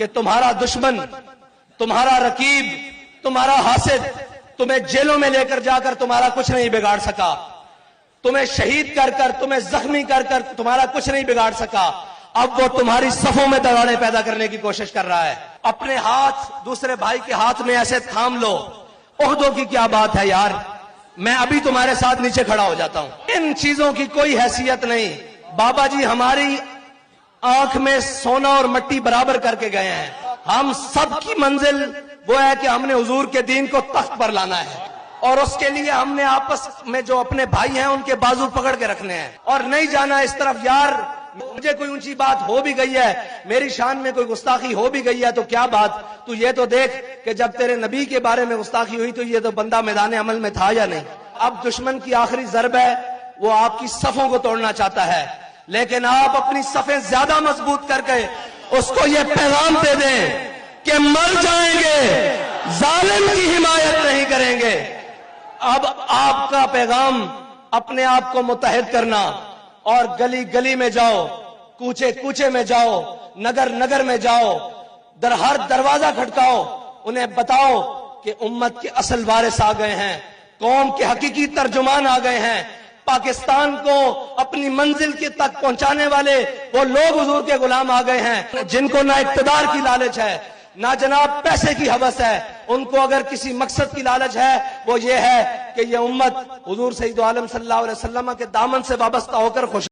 کہ تمہارا دشمن، تمہارا رقیب، تمہارا حاسد تمہیں جیلوں میں لے کر جا کر تمہارا کچھ نہیں بگاڑ سکا، تمہیں شہید کر کر، تمہیں زخمی کر کر تمہارا کچھ نہیں بگاڑ سکا۔ اب وہ تمہاری صفوں میں دراڑیں پیدا کرنے کی کوشش کر رہا ہے۔ اپنے ہاتھ دوسرے بھائی کے ہاتھ میں ایسے تھام لو، عہدوں کی کیا بات ہے یار، میں ابھی تمہارے ساتھ نیچے کھڑا ہو جاتا ہوں۔ ان چیزوں کی کوئی حیثیت نہیں۔ بابا جی ہماری آنکھ میں سونا اور مٹی برابر کر کے گئے ہیں۔ ہم سب کی منزل وہ ہے کہ ہم نے حضور کے دین کو تخت پر لانا ہے، اور اس کے لیے ہم نے آپس میں جو اپنے بھائی ہیں ان کے بازو پکڑ کے رکھنے ہیں، اور نہیں جانا اس طرف۔ یار مجھے کوئی اونچی بات ہو بھی گئی ہے، میری شان میں کوئی گستاخی ہو بھی گئی ہے تو کیا بات، تو یہ تو دیکھ کہ جب تیرے نبی کے بارے میں گستاخی ہوئی تو یہ تو بندہ میدان عمل میں تھا یا نہیں۔ اب دشمن کی آخری ضرب ہے، وہ آپ کی صفوں کو توڑنا چاہتا ہے، لیکن آپ اپنی صفیں زیادہ مضبوط کر کے اس کو یہ پیغام دے دیں کہ مر جائیں گے، ظالم کی حمایت نہیں کریں گے۔ اب آپ کا پیغام اپنے آپ کو متحد کرنا، اور گلی گلی میں جاؤ، کوچے کوچے میں جاؤ، نگر نگر میں جاؤ، ہر دروازہ کھٹکاؤ، انہیں بتاؤ کہ امت کے اصل وارث آ گئے ہیں، قوم کے حقیقی ترجمان آ گئے ہیں، پاکستان کو اپنی منزل کے تک پہنچانے والے وہ لوگ حضور کے غلام آ گئے ہیں، جن کو نہ اقتدار کی لالچ ہے، نہ جناب پیسے کی ہوس ہے۔ ان کو اگر کسی مقصد کی لالچ ہے وہ یہ ہے کہ یہ امت حضور سید عالم صلی اللہ علیہ وسلم کے دامن سے وابستہ ہو کر خوش